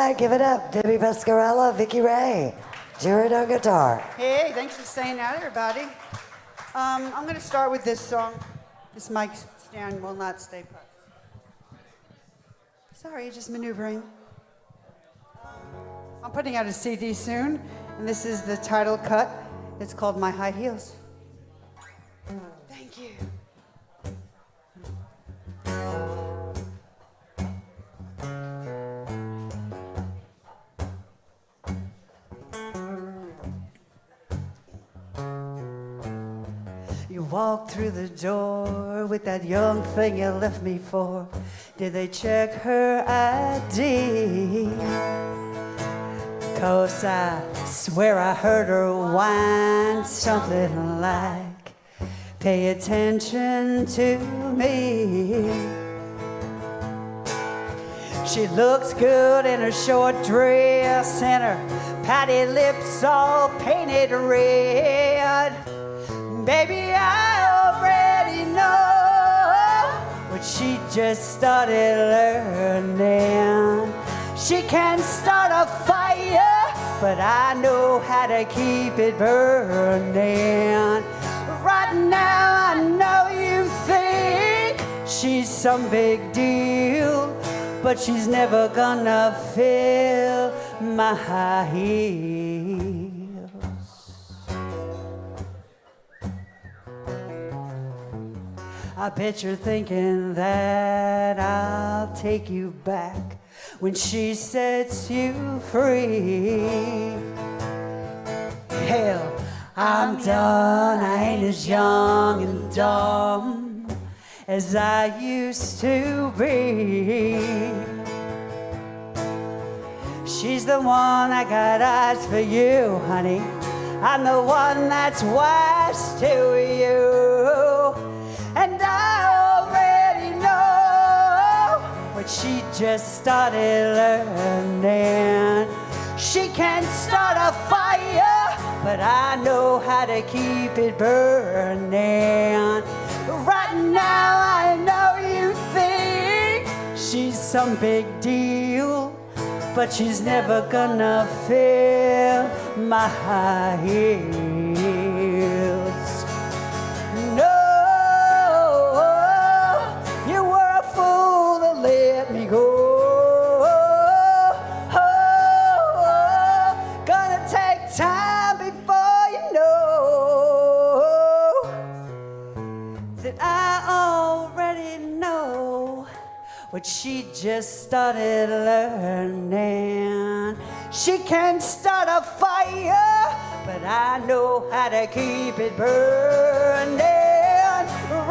right, give it up. Nikki Pascarella, Vicki, Raye. Jared on guitar. Hey, thanks for staying out, everybody. I'm going to start with this song. This mic stand will not stay put. Sorry, just maneuvering. I'm putting out a CD soon, and this is the title cut. It's called My High Heels. Thank you. You walked through the door with that young thing you left me for. Did they check her ID? 'Cause I swear I heard her whine something like, pay attention to me. She looks good in her short dress and her patty lips all painted red. Baby, I already know what she just started learning. She can start a fire, but I know how to keep it burning. Right now I know you think she's some big deal, but she's never gonna fill my high heels. I bet you're thinking that I'll take you back when she sets you free. Hell, I'm done. I ain't as young and dumb as I used to be. She's the one I got eyes for you, honey. I'm the one that's wise to you. And I already know what she just started learning. She can start a fire, but I know how to keep it burning. Right now I know you think she's some big deal, but she's never gonna fill my high heels. No. Let me go. Gonna take time before you know that I already know what she just started learning. She can start a fire, but I know how to keep it burning.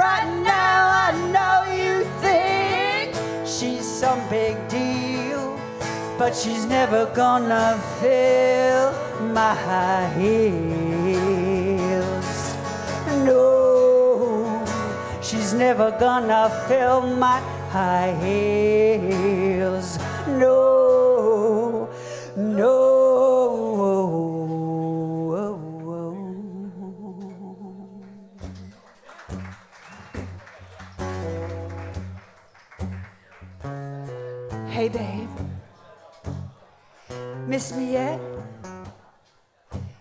Right now I know you think she's some big deal, but she's never gonna fill my high heels. No, she's never gonna fill my high heels. No, no. Hey babe, miss me yet?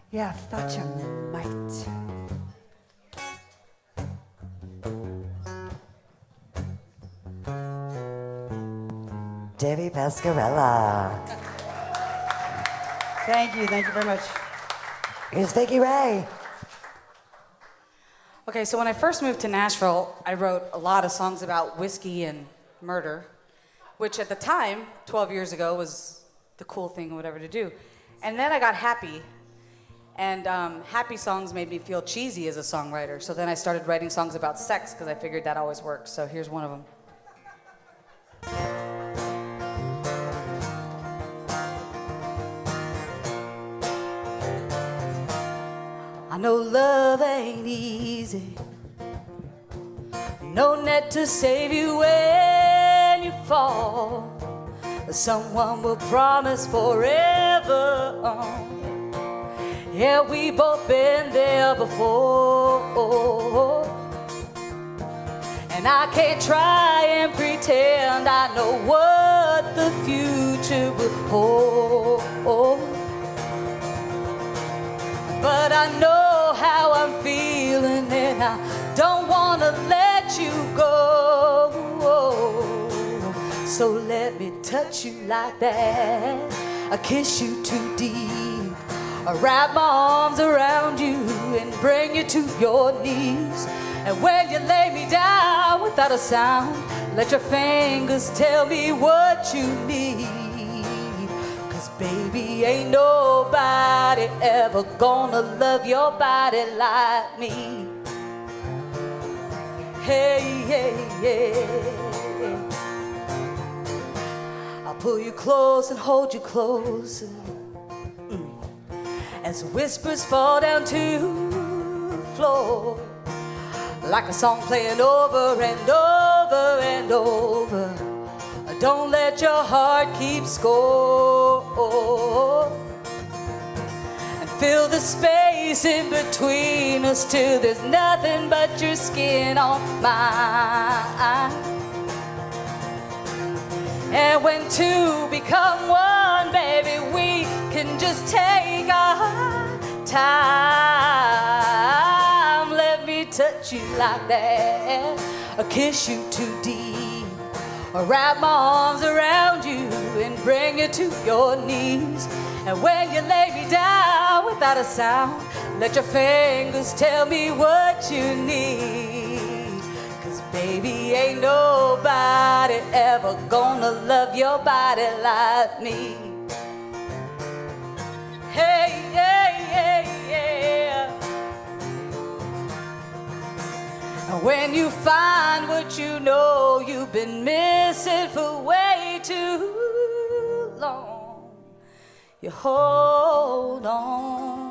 Yeah, I thought you might. Nikki Pascarella. Thank you very much. Here's Vicki Raye. Okay, so when I first moved to Nashville, I wrote a lot of songs about whiskey and murder, which at the time, 12 years ago, was the cool thing or whatever to do. And then I got happy, and happy songs made me feel cheesy as a songwriter. So then I started writing songs about sex because I figured that always works. So here's one of them. I know love ain't easy, no net to save you when you fall. Someone will promise forever. Yeah, we both been there before. And I can't try and pretend I know what the future future will hold. But I know how I'm feeling and I don't wanna let you go. So let me touch you like that. I kiss you too deep. I wrap my arms around you and bring you to your knees. And when you lay me down without a sound, let your fingers tell me what you need. Baby, ain't nobody ever gonna love your body like me. Hey, hey, yeah. I'll pull you close and hold you close. As whispers fall down to the floor, like a song playing over and over and over. Don't let your heart keep score. And fill the space in between us till there's nothing but your skin on mine. And when two become one, baby, we can just take our time. Let me touch you like that, or kiss you too deep. Or wrap my arms around you and bring you to your knees. And when you lay me down without a sound, let your fingers tell me what you need. 'Cause baby, ain't nobody ever gonna love your body like me. Hey, yeah, yeah, yeah. And when you find what you know you've been missing for way too long, you hold on.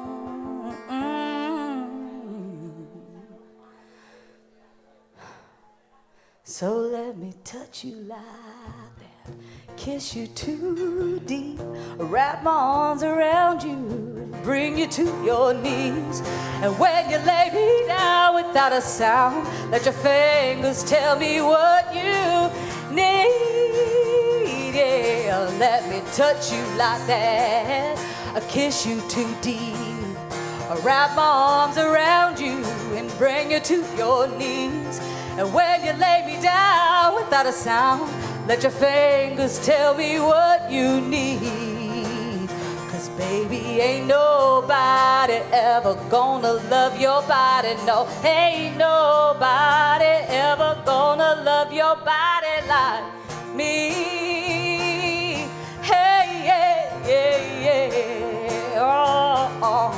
So let me touch you like that, kiss you too deep, wrap my arms around you and bring you to your knees. And when you lay me down without a sound, let your fingers tell me what you need. Yeah, let me touch you like that, I kiss you too deep, I wrap my arms around you and bring you to your knees. And when you lay me down without a sound, let your fingers tell me what you need. 'Cause baby, ain't nobody ever gonna love your body, no. Ain't nobody ever gonna love your body like me. Hey, yeah, yeah, yeah. Oh, oh.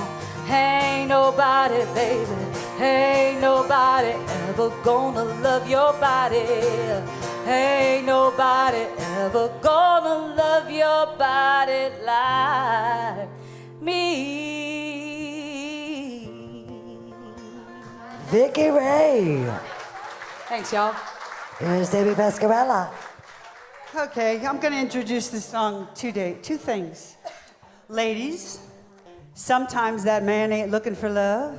Ain't nobody, baby, ain't nobody ever gonna love your body. Ain't nobody ever gonna love your body like me. Vicki Raye. Thanks, y'all. Here's Nikki Pascarella. Okay, I'm going to introduce this song today. Two things. Ladies, sometimes that man ain't looking for love.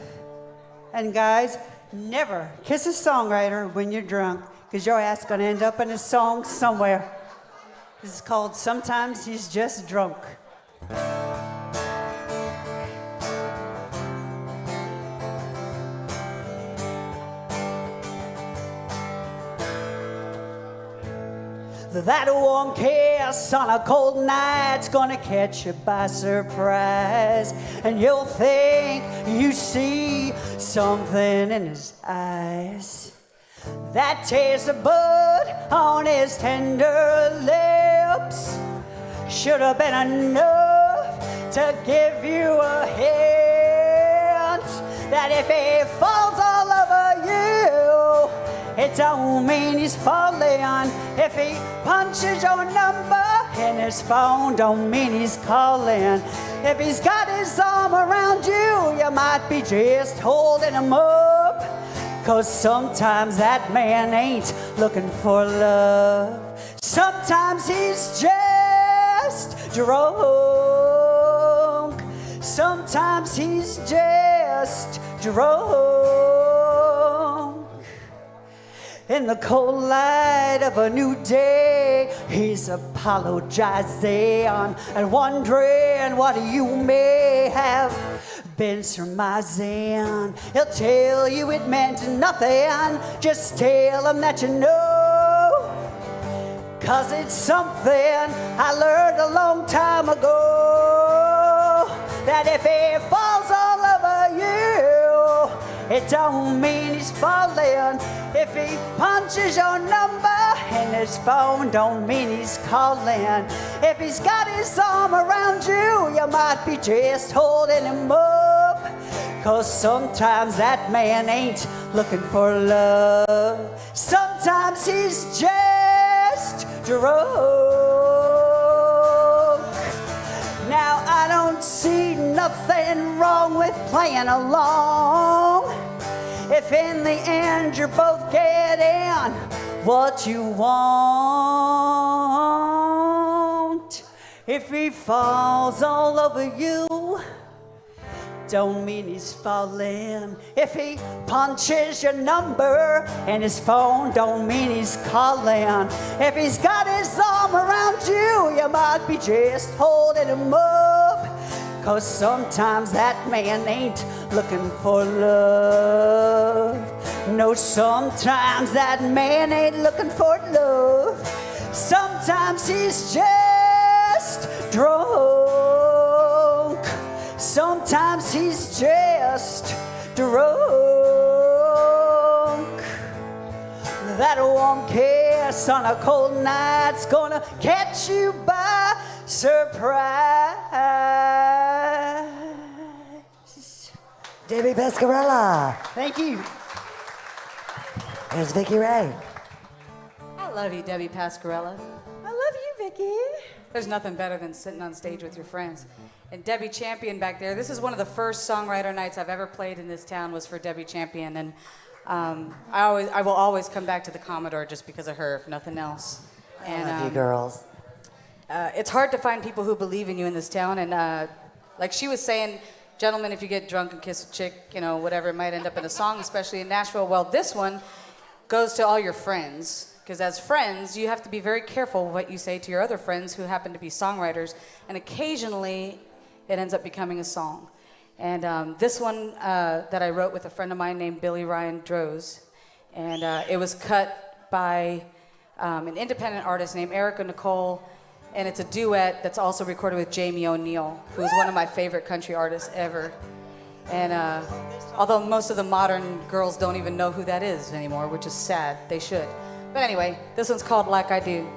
And guys, never kiss a songwriter when you're drunk, because your ass going to end up in a song somewhere. This is called Sometimes He's Just Drunk. That one kiss on a cold night's gonna catch you by surprise, and you'll think you see something in his eyes. That taste of bud on his tender lips should have been enough to give you a hint that if he falls all over you, it don't mean he's falling. If he punches your number in his phone, don't mean he's calling. If he's got his arm around you, you might be just holding him up. 'Cause sometimes that man ain't looking for love. Sometimes he's just drunk. Sometimes he's just drunk. In the cold light of a new day, he's a apologizing and wondering what you may have been surmising. He'll tell you it meant nothing. Just tell him that you know. 'Cause it's something I learned a long time ago, that if he falls all over you, it don't mean he's falling. If he punches your number in his phone, don't mean he's calling. If he's got his arm around you, you might be just holding him up. 'Cause sometimes that man ain't looking for love. Sometimes he's just drunk. Now I don't see nothing wrong with playing along, if in the end you're both getting what you want. If he falls all over you, don't mean he's falling. If he punches your number in his phone, don't mean he's calling. If he's got his arm around you, you might be just holding him up. 'Cause sometimes that man ain't looking for love. No, sometimes that man ain't looking for love. Sometimes he's just drunk. Sometimes he's just drunk. That one kiss on a cold night's gonna catch you by surprise. Debbie Pascarella. Thank you. Here's Vicki Raye. I love you, Debbie Pascarella. I love you, Vicki. There's nothing better than sitting on stage with your friends. And Debbie Champion back there, this is one of the first songwriter nights I've ever played in this town, was for Debbie Champion. And I will always come back to the Commodore just because of her, if nothing else. And, I love you girls. It's hard to find people who believe in you in this town. And like she was saying, gentlemen, if you get drunk and kiss a chick, you know, whatever, it might end up in a song, especially in Nashville. Well, this one goes to all your friends. Because as friends, you have to be very careful what you say to your other friends who happen to be songwriters. And occasionally, it ends up becoming a song. And this one that I wrote with a friend of mine named Billy Ryan Droz. And it was cut by an independent artist named Erica Nicole. And it's a duet that's also recorded with Jamie ONeal, who's one of my favorite country artists ever. And although most of the modern girls don't even know who that is anymore, which is sad, they should. But anyway, this one's called Like I Do.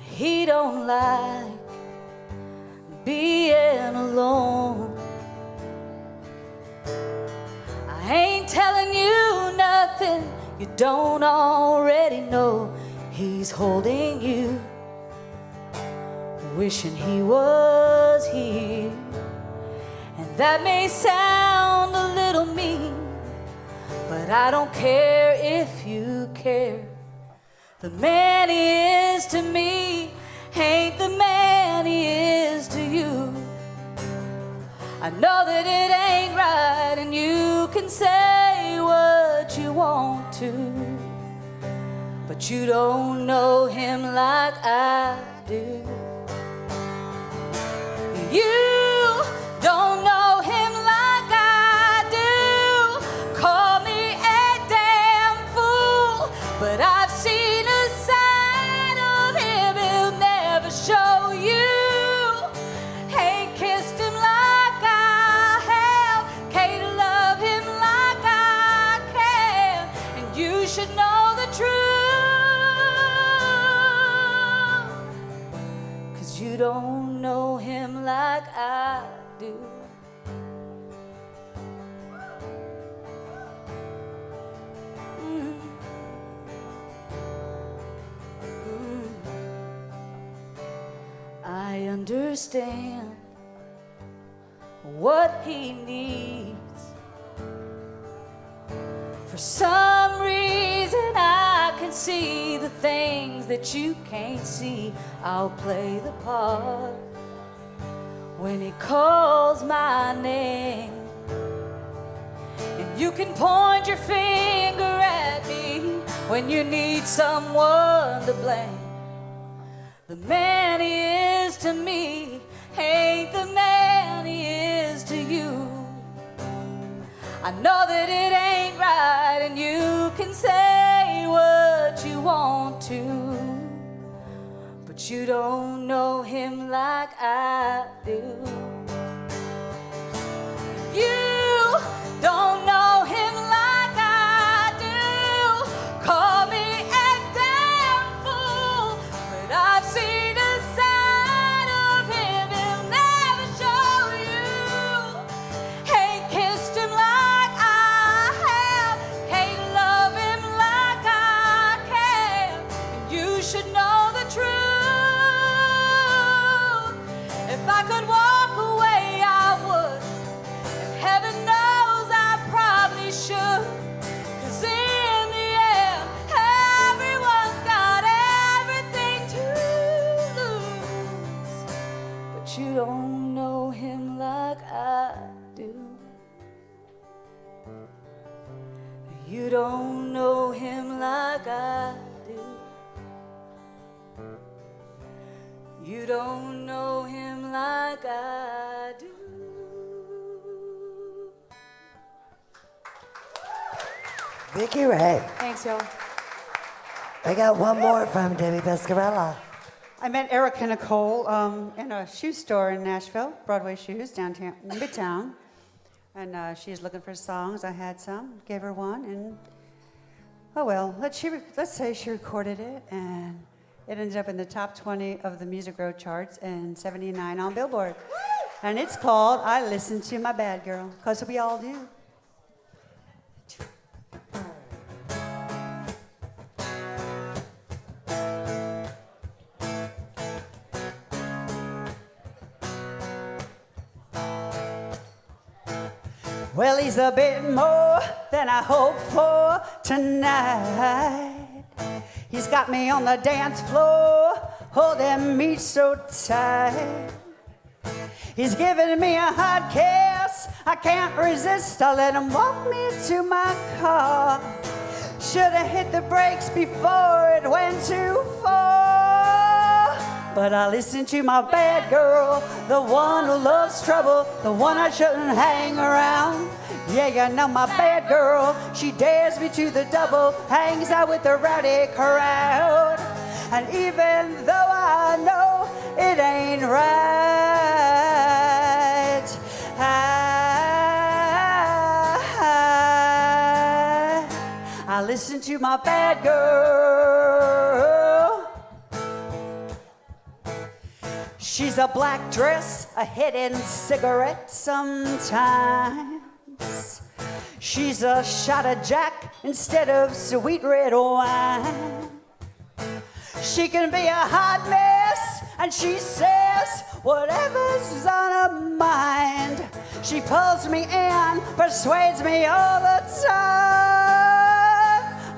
He don't like being alone. I ain't telling you nothing you don't already know. He's holding you, wishing he was here. And that may sound a little mean, but I don't care if you care. The man he is to me ain't the man he is to you. I know that it ain't right, and you can say what you want to, but you don't know him like I do. You don't know him like I do. Call me a damn fool, but I've seen a side of him he'll never show you. Ain't kissed him like I have, can't love him like I can, and you should know the truth, 'cause you don't know him like I do. I understand what he needs. For some reason I can see the things that you can't see. I'll play the part when he calls my name. And you can point your finger at me when you need someone to blame. The man he is to me ain't the man he is to you. I know that it ain't right, and you can say what you want to, but you don't know him like I do. You don't know him like I do. Call me a damn fool, but I've seen a side of him he'll never show you. Ain't kissed him like I have, can't love him like I can. And you should know the truth. If I could walk away, I would. And heaven knows I probably should. 'Cause in the end, everyone's got everything to lose. But you don't know him like I do. You don't know him like I do. You don't know him like I do. Vicki Raye. Thanks, y'all. I got one more from Nikki Pascarella. I met Erica Nicole in a shoe store in Nashville, Broadway Shoes, downtown, Midtown. And she's looking for songs. I had some, gave her one, and oh well, let's say she recorded it, and it ended up in the top 20 of the Music Row charts and 79 on Billboard. And it's called I Listen to My Bad Girl, because we all do. Well, he's a bit more than I hoped for tonight. He's got me on the dance floor, holding me so tight. He's giving me a hot kiss, I can't resist. I let him walk me to my car. Should've hit the brakes before it went too far. But I listen to my bad girl, the one who loves trouble, the one I shouldn't hang around. Yeah, you know my bad girl, she dares me to the double, hangs out with the rowdy crowd. And even though I know it ain't right, I listen to my bad girl. She's a black dress, a hidden cigarette sometimes. She's a shot of Jack instead of sweet red wine. She can be a hot mess, and she says whatever's on her mind. She pulls me in, persuades me all the time.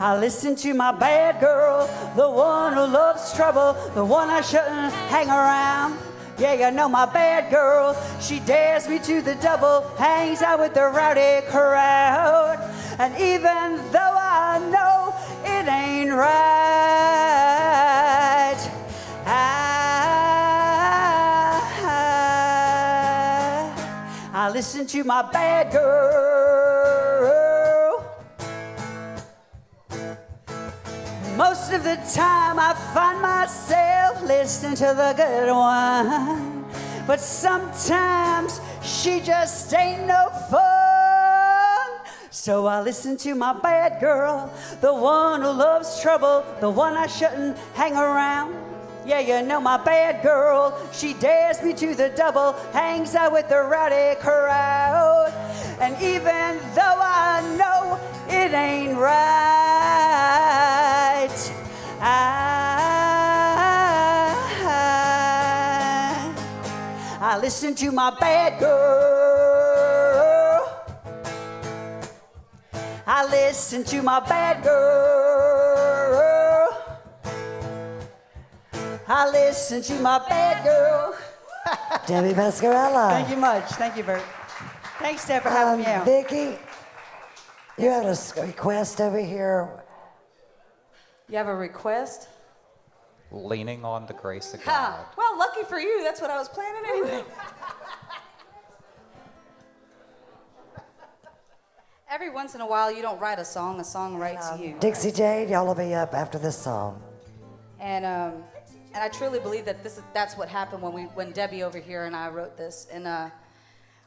I listen to my bad girl, the one who loves trouble, the one I shouldn't hang around. Yeah, you know my bad girl, she dares me to the double, hangs out with the rowdy crowd. And even though I know it ain't right, I listen to my bad girl. Most of the time I find myself listening to the good one, but sometimes she just ain't no fun. So I listen to my bad girl, the one who loves trouble, the one I shouldn't hang around. Yeah, you know my bad girl, she dares me to the double, hangs out with the rowdy crowd. And even though I know it ain't right, I listen to my bad girl. I listen to my bad girl. I listen to my bad girl. Debbie Pascarella. Thank you much. Thank you, Bert. Thanks, Deb, for having me out. Vicki, you have a request over here. You have a request? Leaning on the grace of Ha! God. Well, lucky for you, that's what I was planning anyway. Every once in a while, you don't write a song writes you. Dixie Jade, y'all will be up after this song. And I truly believe that that's what happened when Debbie over here and I wrote this. And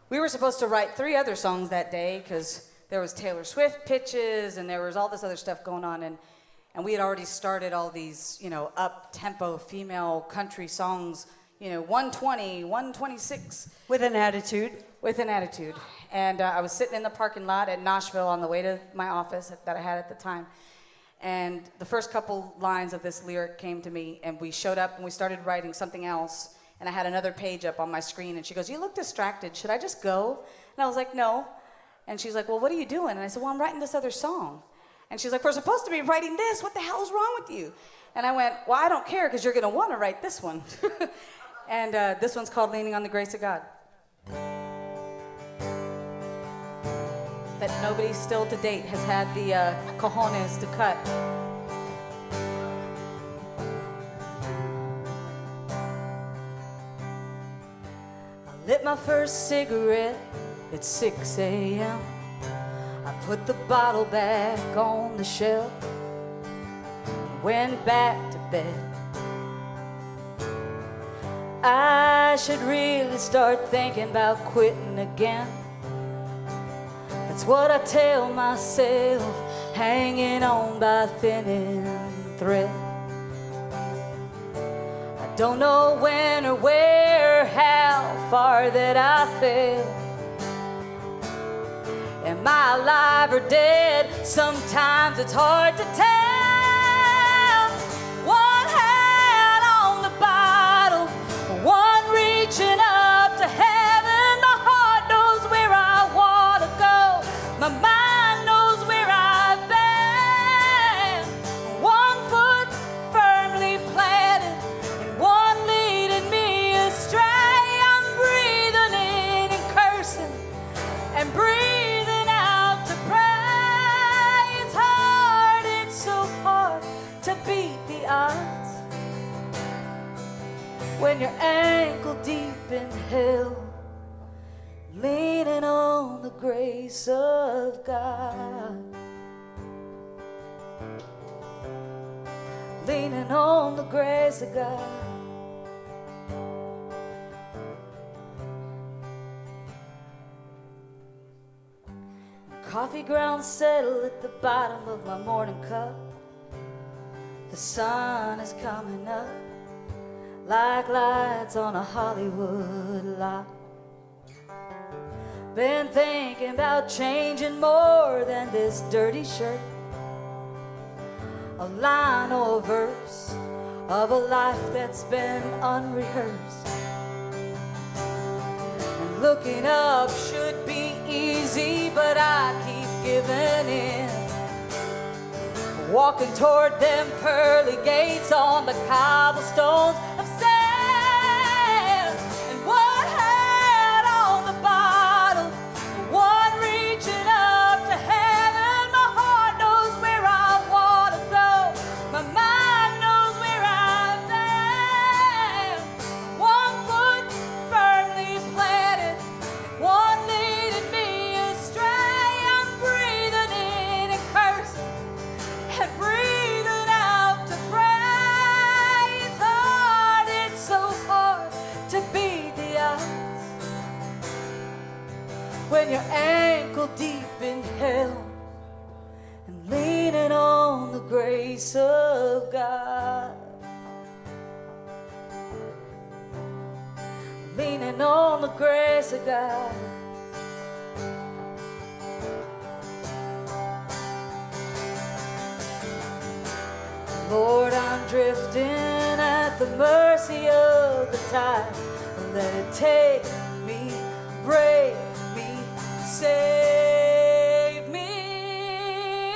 we were supposed to write 3 other songs that day because there was Taylor Swift pitches and there was all this other stuff going on. And we had already started all these, up-tempo female country songs, 120, 126. With an attitude. With an attitude. And I was sitting in the parking lot at Nashville on the way to my office that I had at the time. And the first couple lines of this lyric came to me, and we showed up and we started writing something else. And I had another page up on my screen, and she goes, "You look distracted. Should I just go?" And I was like, "No." And she's like, "Well, what are you doing?" And I said, "Well, I'm writing this other song." And she's like, "We're supposed to be writing this. What the hell is wrong with you?" And I went, "Well, I don't care because you're going to want to write this one." And this one's called Leaning on the Grace of God. That nobody still to date has had the cojones to cut. I lit my first cigarette at 6 a.m. I put the bottle back on the shelf and went back to bed. I should really start thinking about quitting again. That's what I tell myself, hanging on by thin thread. I don't know when or where, how far that I fell. Am I alive or dead? Sometimes it's hard to tell. One hand on the bottle, one reaching up to heaven. My heart knows where I want to go. My mind knows where I've been. One foot firmly planted and one leading me astray. I'm breathing in and cursing and breathing out to pray. It's so hard to beat the odds when you're ankle deep in hell, leaning on the grace of God. Leaning on the grace of God. Coffee grounds settle at the bottom of my morning cup. The sun is coming up like lights on a Hollywood lot. Been thinking about changing more than this dirty shirt. A line or a verse of a life that's been unrehearsed. And looking up should be easy, but I keep giving in. Walking toward them pearly gates on the cobblestones of sand. And one hand on the bottle, one reaching up to heaven. My heart knows where I want to go. My mind knows where I've been. One foot firmly planted, one leading me astray. I'm breathing in and cursing and breathing out to pray. It's so hard to beat the odds when you're ankle deep in hell and leaning on the grace of God. Leaning on the grace of God. Lord, I'm drifting at the mercy of the tide. Let it take me, break me, save me.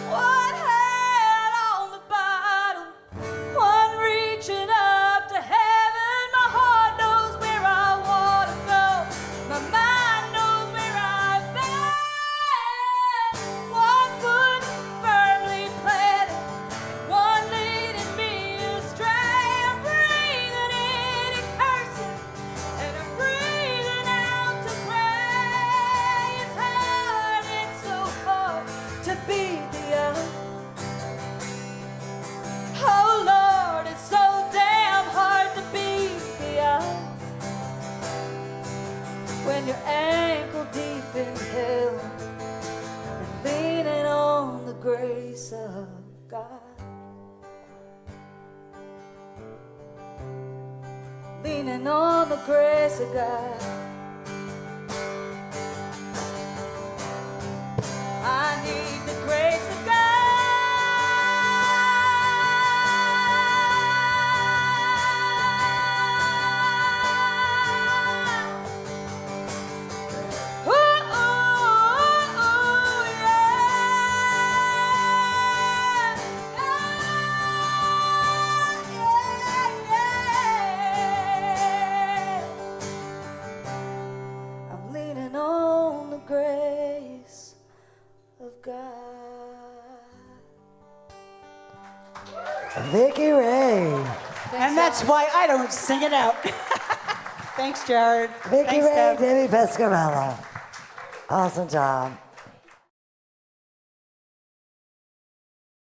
One hand on the bottle, one reach when you're ankle deep in hell and leaning on the grace of God. Leaning on the grace of God. I need the grace of God. Ooh, ooh, ooh, yeah. Yeah. I'm leaning on the grace of God. Vicki Raye. And that's why I don't sing it out. Thanks, Jared. Vicki Thanks, Raye, Deb. Nikki Pascarella. Awesome job.